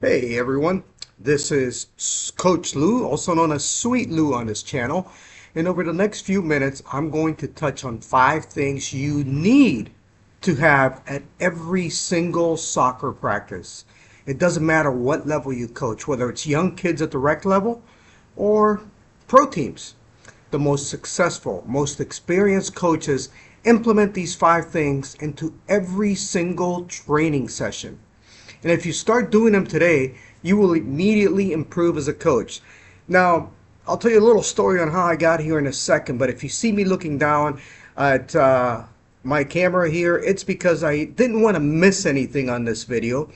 Hey everyone, this is Coach Lou, also known as Sweet Lou on this channel. And over the next few minutes, I'm going to touch on 5 things you need to have at every single soccer practice. It doesn't matter what level you coach, whether it's young kids at the rec level or pro teams. The most successful, most experienced coaches implement these 5 things into every single training session. And if you start doing them today, you will immediately improve as a coach. Now, I'll tell you a little story on how I got here in a second, but if you see me looking down at my camera here, it's because I didn't want to miss anything on this video.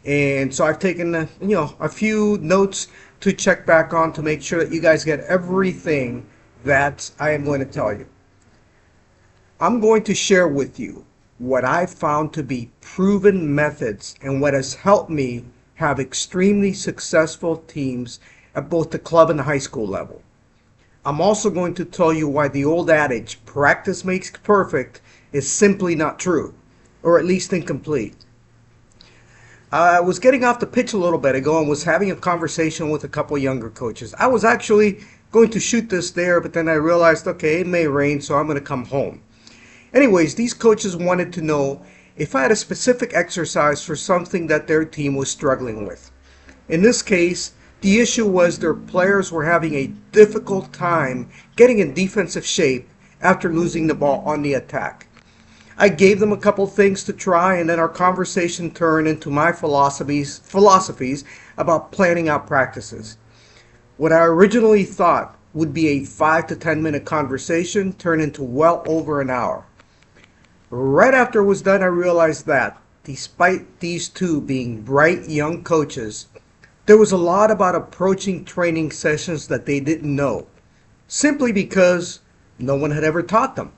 And so I've taken a few notes to check back on to make sure that you guys get everything that I am going to tell you. I'm going to share with you what I found to be proven methods and what has helped me have extremely successful teams at both the club and the high school level. I'm also going to tell you why the old adage, practice makes perfect, is simply not true, or at least incomplete. I was getting off the pitch a little bit ago and was having a conversation with a couple younger coaches. I was actually going to shoot this there, but then I realized, okay, it may rain, so I'm going to come home. Anyways, these coaches wanted to know if I had a specific exercise for something that their team was struggling with. In this case, the issue was their players were having a difficult time getting in defensive shape after losing the ball on the attack. I gave them a couple things to try, and then our conversation turned into my philosophies about planning out practices. What I originally thought would be a 5 to 10 minute conversation turned into well over an hour. Right after it was done, I realized that, despite these two being bright young coaches, there was a lot about approaching training sessions that they didn't know, simply because no one had ever taught them.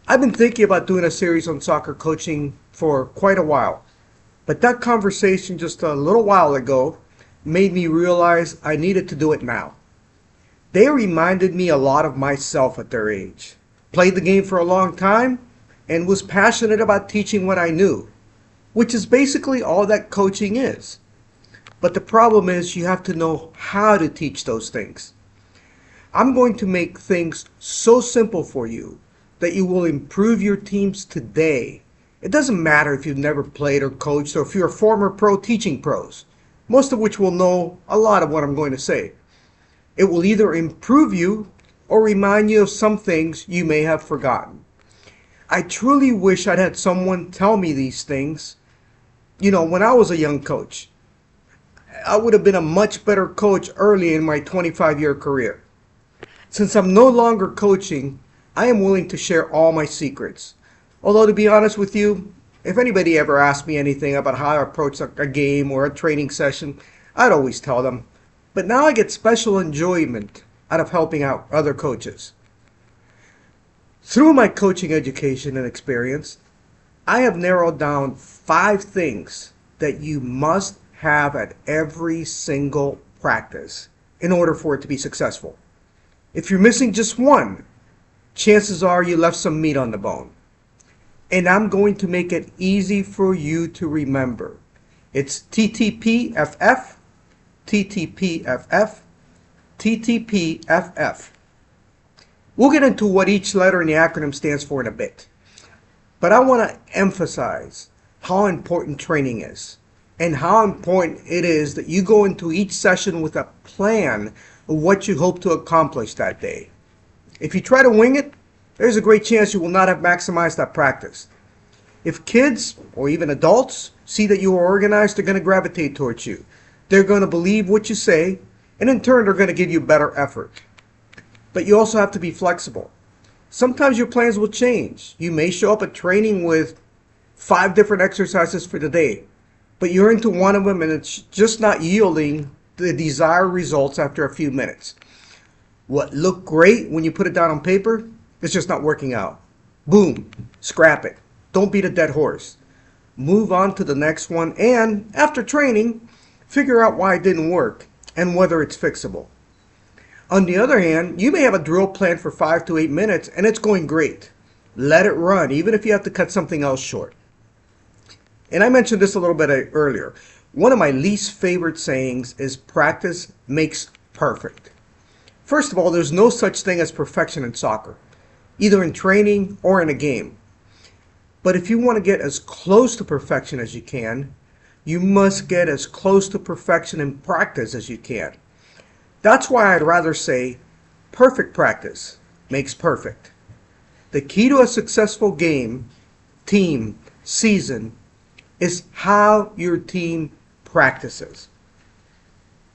I've been thinking about doing a series on soccer coaching for quite a while, but that conversation just a little while ago made me realize I needed to do it now. They reminded me a lot of myself at their age. Played the game for a long time, and was passionate about teaching what I knew, which is basically all that coaching is. But the problem is you have to know how to teach those things. I'm going to make things so simple for you that you will improve your teams today. It doesn't matter if you've never played or coached or if you're a former pro teaching pros, most of which will know a lot of what I'm going to say. It will either improve you or remind you of some things you may have forgotten. I truly wish I'd had someone tell me these things, when I was a young coach. I would have been a much better coach early in my 25-year career. Since I'm no longer coaching, I am willing to share all my secrets. Although, to be honest with you, if anybody ever asked me anything about how I approach a game or a training session, I'd always tell them. But now I get special enjoyment out of helping out other coaches. Through my coaching education and experience, I have narrowed down 5 things that you must have at every single practice in order for it to be successful. If you're missing just one, chances are you left some meat on the bone. And I'm going to make it easy for you to remember. It's TTPFF, TTPFF, TTPFF. We'll get into what each letter in the acronym stands for in a bit. But I want to emphasize how important training is and how important it is that you go into each session with a plan of what you hope to accomplish that day. If you try to wing it, there's a great chance you will not have maximized that practice. If kids or even adults see that you are organized, they're going to gravitate towards you. They're going to believe what you say, and in turn, they're going to give you better effort. But you also have to be flexible. Sometimes your plans will change. You may show up at training with 5 different exercises for the day, but you're into one of them and it's just not yielding the desired results after a few minutes. What looked great when you put it down on paper is just not working out. Boom, scrap it. Don't beat a dead horse. Move on to the next one, and after training, figure out why it didn't work and whether it's fixable. On the other hand, you may have a drill planned for 5 to 8 minutes and it's going great. Let it run, even if you have to cut something else short. And I mentioned this a little bit earlier. One of my least favorite sayings is practice makes perfect. First of all, there's no such thing as perfection in soccer, either in training or in a game. But if you want to get as close to perfection as you can, you must get as close to perfection in practice as you can. That's why I'd rather say perfect practice makes perfect. The key to a successful game, team, season is how your team practices.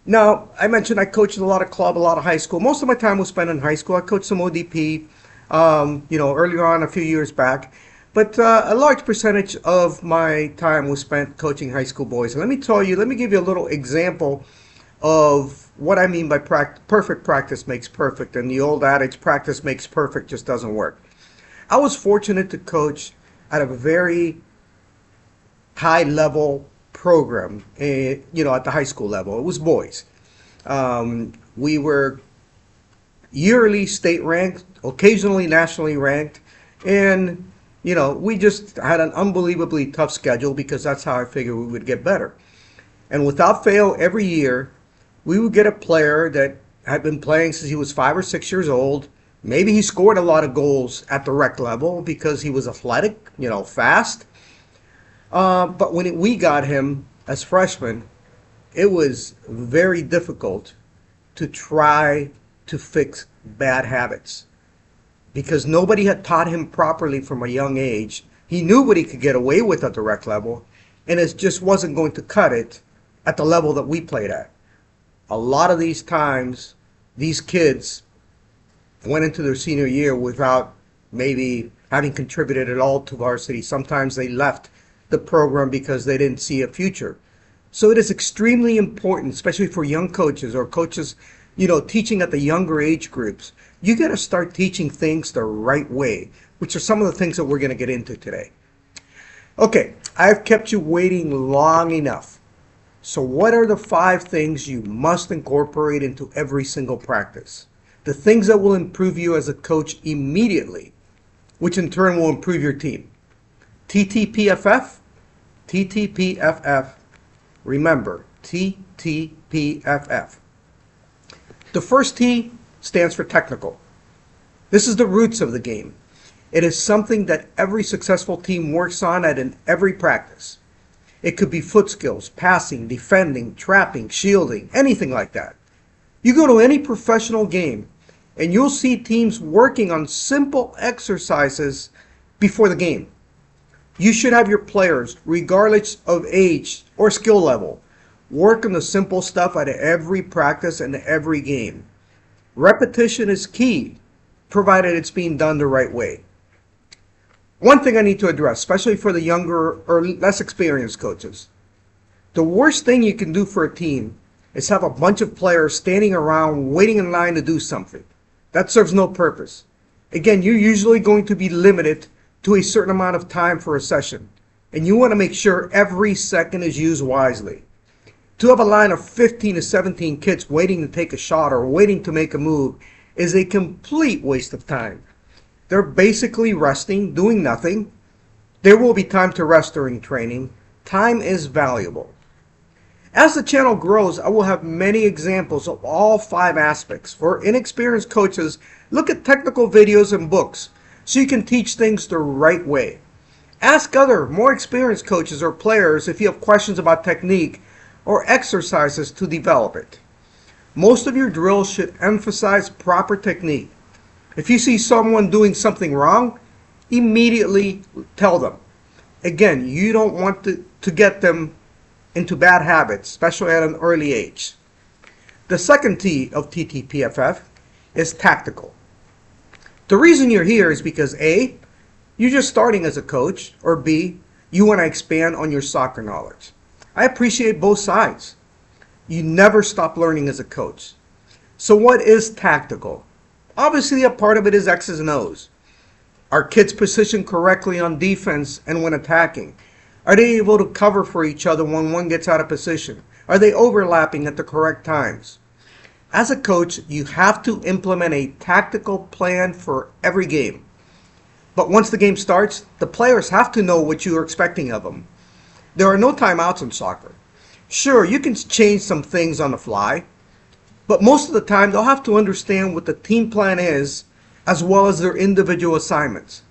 Now, I mentioned I coached a lot of club, a lot of high school. Most of my time was spent in high school. I coached some ODP, earlier on a few years back. But a large percentage of my time was spent coaching high school boys. And let me give you a little example of what I mean by perfect practice makes perfect. And the old adage, practice makes perfect, just doesn't work. I was fortunate to coach at a very high level program, at the high school level. It was boys. We were yearly state ranked, occasionally nationally ranked, and we just had an unbelievably tough schedule because that's how I figured we would get better. And without fail, every year we would get a player that had been playing since he was 5 or 6 years old. Maybe he scored a lot of goals at the rec level because he was athletic, fast. But when we got him as freshmen, it was very difficult to try to fix bad habits because nobody had taught him properly from a young age. He knew what he could get away with at the rec level, and it just wasn't going to cut it at the level that we played at. A lot of these times, these kids went into their senior year without maybe having contributed at all to varsity. Sometimes they left the program because they didn't see a future. So it is extremely important, especially for young coaches or coaches, teaching at the younger age groups. You got to start teaching things the right way, which are some of the things that we're going to get into today. Okay, I've kept you waiting long enough. So what are the 5 things you must incorporate into every single practice? The things that will improve you as a coach immediately, which in turn will improve your team. TTPFF? TTPFF. Remember, TTPFF. The first T stands for technical. This is the roots of the game. It is something that every successful team works on in every practice. It could be foot skills, passing, defending, trapping, shielding, anything like that. You go to any professional game and you'll see teams working on simple exercises before the game. You should have your players, regardless of age or skill level, work on the simple stuff at every practice and every game. Repetition is key, provided it's being done the right way. One thing I need to address, especially for the younger or less experienced coaches. The worst thing you can do for a team is have a bunch of players standing around waiting in line to do something. That serves no purpose. Again, you're usually going to be limited to a certain amount of time for a session, and you want to make sure every second is used wisely. To have a line of 15 to 17 kids waiting to take a shot or waiting to make a move is a complete waste of time. They're basically resting, doing nothing. There will be time to rest during training. Time is valuable. As the channel grows, I will have many examples of all 5 aspects. For inexperienced coaches, look at technical videos and books so you can teach things the right way. Ask other, more experienced coaches or players if you have questions about technique or exercises to develop it. Most of your drills should emphasize proper technique. If you see someone doing something wrong, immediately tell them. Again, you don't want to get them into bad habits, especially at an early age. The second T of TTPFF is tactical. The reason you're here is because A, you're just starting as a coach, or B, you want to expand on your soccer knowledge. I appreciate both sides. You never stop learning as a coach. So what is tactical? Obviously, a part of it is X's and O's. Are kids positioned correctly on defense and when attacking? Are they able to cover for each other when one gets out of position? Are they overlapping at the correct times? As a coach, you have to implement a tactical plan for every game. But once the game starts, the players have to know what you are expecting of them. There are no timeouts in soccer. Sure, you can change some things on the fly, but most of the time they'll have to understand what the team plan is as well as their individual assignments.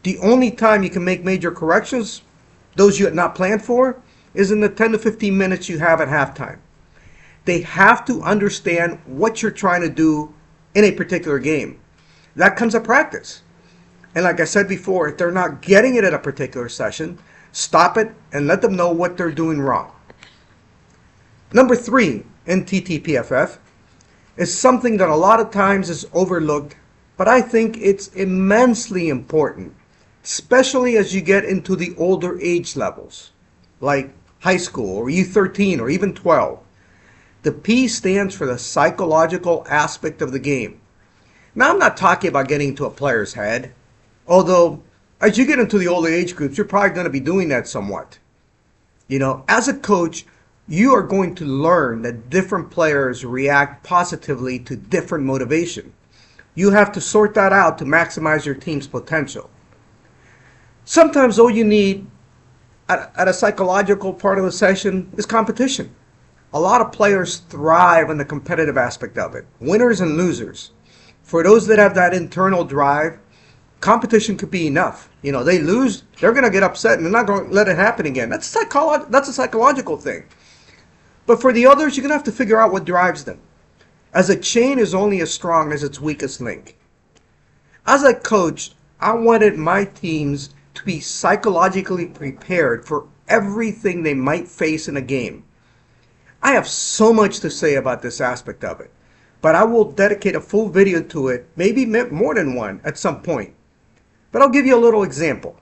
The only time you can make major corrections, those you had not planned for, is in the 10 to 15 minutes you have at halftime. They have to understand what you're trying to do in a particular game. That comes at practice. And like I said before, if they're not getting it at a particular session, stop it and let them know what they're doing wrong. Number 3 in TTPFF is something that a lot of times is overlooked, but I think it's immensely important, especially as you get into the older age levels, like high school or U13 or even 12. The P stands for the psychological aspect of the game. Now, I'm not talking about getting into a player's head, although as you get into the older age groups, you're probably going to be doing that somewhat. As a coach, you are going to learn that different players react positively to different motivation. You have to sort that out to maximize your team's potential. Sometimes all you need at a psychological part of the session is competition. A lot of players thrive on the competitive aspect of it, winners and losers. For those that have that internal drive, competition could be enough. They lose, they're going to get upset and they're not going to let it happen again. That's a psychological thing. But for the others, you're going to have to figure out what drives them, as a chain is only as strong as its weakest link. As a coach, I wanted my teams to be psychologically prepared for everything they might face in a game. I have so much to say about this aspect of it, but I will dedicate a full video to it, maybe more than one at some point. But I'll give you a little example.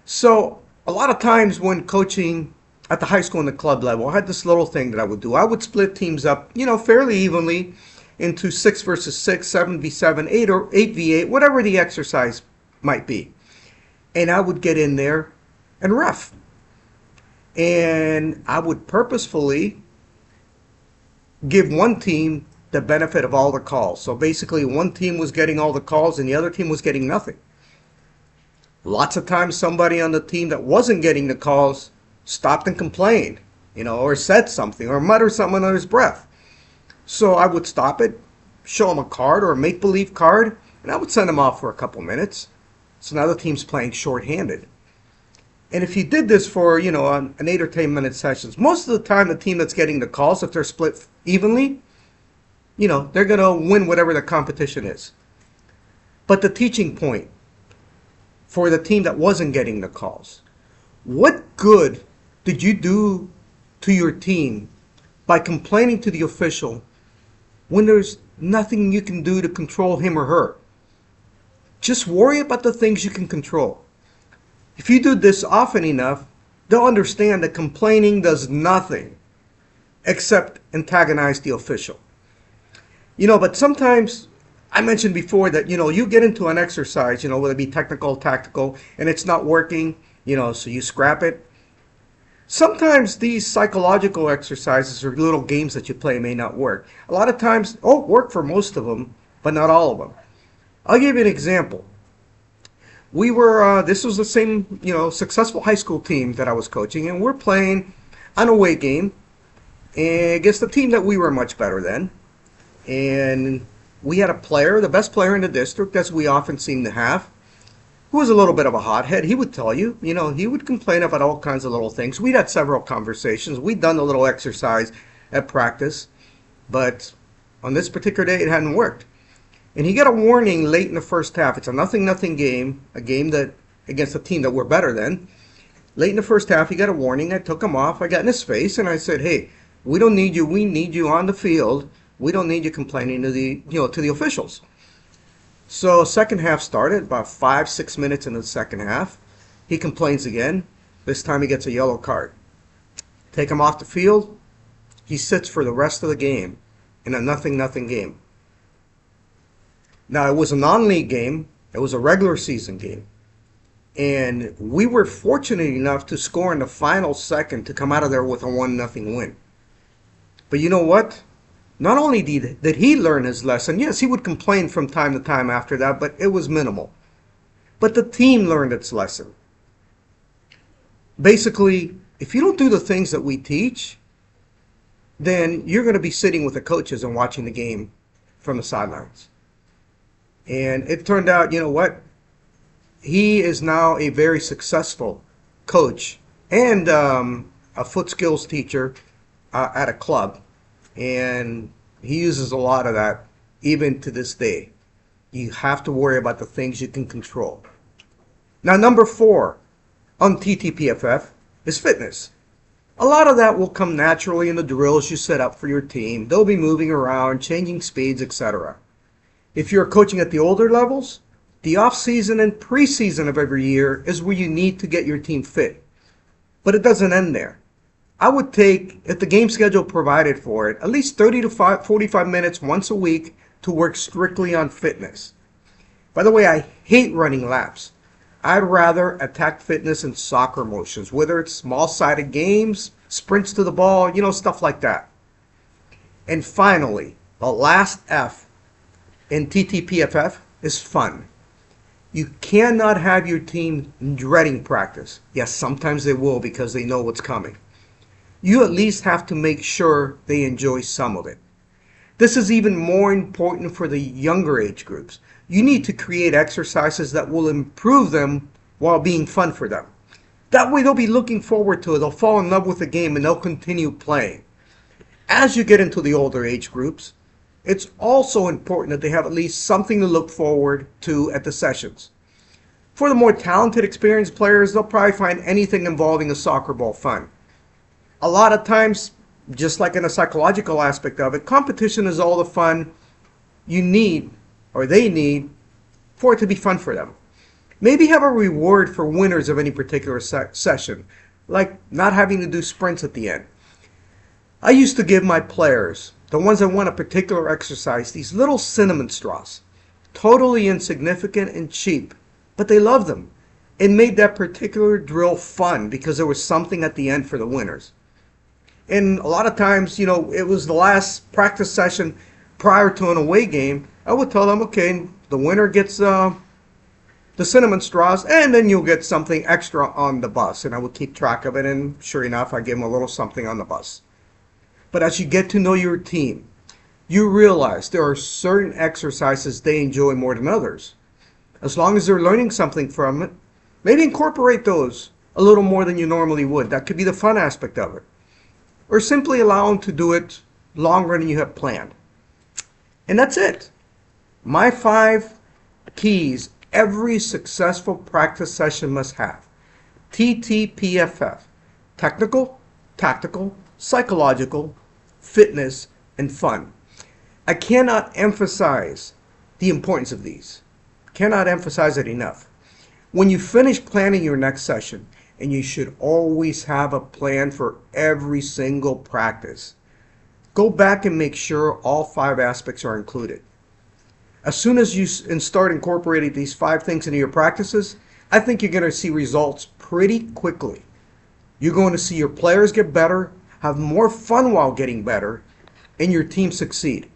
So a lot of times when coaching at the high school and the club level, I had this little thing that I would do. I would split teams up, fairly evenly into 6 versus 6, 7v7, 8 or 8v8, whatever the exercise might be. And I would get in there and ref. And I would purposefully give one team the benefit of all the calls. So basically one team was getting all the calls and the other team was getting nothing. Lots of times somebody on the team that wasn't getting the calls stopped and complained, or said something or muttered something under his breath. So I would stop it, show him a card or a make-believe card, and I would send him off for a couple minutes. So now the team's playing short-handed. And if you did this for, an 8 or 10 minute sessions, most of the time the team that's getting the calls, if they're split evenly, they're going to win whatever the competition is. But the teaching point for the team that wasn't getting the calls, what good did you do to your team by complaining to the official when there's nothing you can do to control him or her? Just worry about the things you can control. If you do this often enough, they'll understand that complaining does nothing except antagonize the official. But sometimes, I mentioned before that, you get into an exercise, whether it be technical, tactical, and it's not working, so you scrap it. Sometimes these psychological exercises or little games that you play may not work. A lot of times, work for most of them, but not all of them. I'll give you an example. This was the same, successful high school team that I was coaching, and we're playing an away game against a team that we were much better than. And we had a player, the best player in the district, as we often seem to have, who was a little bit of a hothead. He would tell you, he would complain about all kinds of little things. We'd had several conversations. We'd done a little exercise at practice, but on this particular day, it hadn't worked. And he got a warning late in the first half. It's a 0-0 game, a game that against a team that we're better than. Late in the first half, he got a warning. I took him off. I got in his face, and I said, "Hey, we don't need you. We need you on the field. We don't need you complaining to the officials." So second half started, about 5-6 minutes into the second half. He complains again. This time he gets a yellow card. Take him off the field. He sits for the rest of the game in a 0-0 game. Now, it was a non-league game. It was a regular season game. And we were fortunate enough to score in the final second to come out of there with a 1-0 win. But you know what? Not only did he learn his lesson, yes, he would complain from time to time after that, but it was minimal. But the team learned its lesson. Basically, if you don't do the things that we teach, then you're going to be sitting with the coaches and watching the game from the sidelines. And it turned out, you know what? He is now a very successful coach and a foot skills teacher at a club. And he uses a lot of that even to this day. You have to worry about the things you can control. Now, number 4 on TTPFF is fitness. A lot of that will come naturally in the drills you set up for your team. They'll be moving around, changing speeds, etc. If you're coaching at the older levels, the off-season and preseason of every year is where you need to get your team fit. But it doesn't end there. I would take, if the game schedule provided for it, at least 30 to 45 minutes once a week to work strictly on fitness. By the way, I hate running laps. I'd rather attack fitness in soccer motions, whether it's small-sided games, sprints to the ball, stuff like that. And finally, the last F in TTPFF is fun. You cannot have your team dreading practice. Yes, sometimes they will because they know what's coming. You at least have to make sure they enjoy some of it. This is even more important for the younger age groups. You need to create exercises that will improve them while being fun for them. That way they'll be looking forward to it, they'll fall in love with the game, and they'll continue playing. As you get into the older age groups, it's also important that they have at least something to look forward to at the sessions. For the more talented, experienced players, they'll probably find anything involving a soccer ball fun. A lot of times, just like in a psychological aspect of it, competition is all the fun you need, or they need, for it to be fun for them. Maybe have a reward for winners of any particular session, like not having to do sprints at the end. I used to give my players, the ones that won a particular exercise, these little cinnamon straws. Totally insignificant and cheap, but they loved them. It made that particular drill fun because there was something at the end for the winners. And a lot of times, it was the last practice session prior to an away game. I would tell them, okay, the winner gets the cinnamon straws, and then you'll get something extra on the bus. And I would keep track of it, and sure enough, I gave them a little something on the bus. But as you get to know your team, you realize there are certain exercises they enjoy more than others. As long as they're learning something from it, maybe incorporate those a little more than you normally would. That could be the fun aspect of it. Or simply allow them to do it longer than you have planned. And that's it. My 5 keys every successful practice session must have. TTPFF. Technical, tactical, psychological, fitness, and fun. I cannot emphasize the importance of these. Cannot emphasize it enough. When you finish planning your next session, and you should always have a plan for every single practice, go back and make sure all 5 aspects are included. As soon as you start incorporating these 5 things into your practices, I think you're going to see results pretty quickly. You're going to see your players get better, have more fun while getting better, and your team succeed.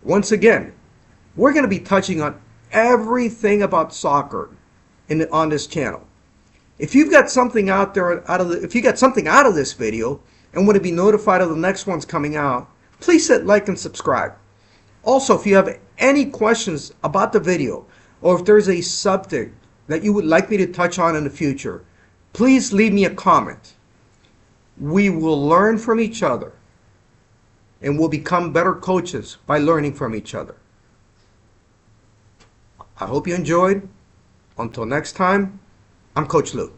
Once again, we're going to be touching on everything about soccer on this channel. If you've got something if you got something out of this video and want to be notified of the next ones coming out, please hit like and subscribe. Also, if you have any questions about the video, or if there's a subject that you would like me to touch on in the future, please leave me a comment. We will learn from each other, and we'll become better coaches by learning from each other. I hope you enjoyed. Until next time, I'm Coach Lou.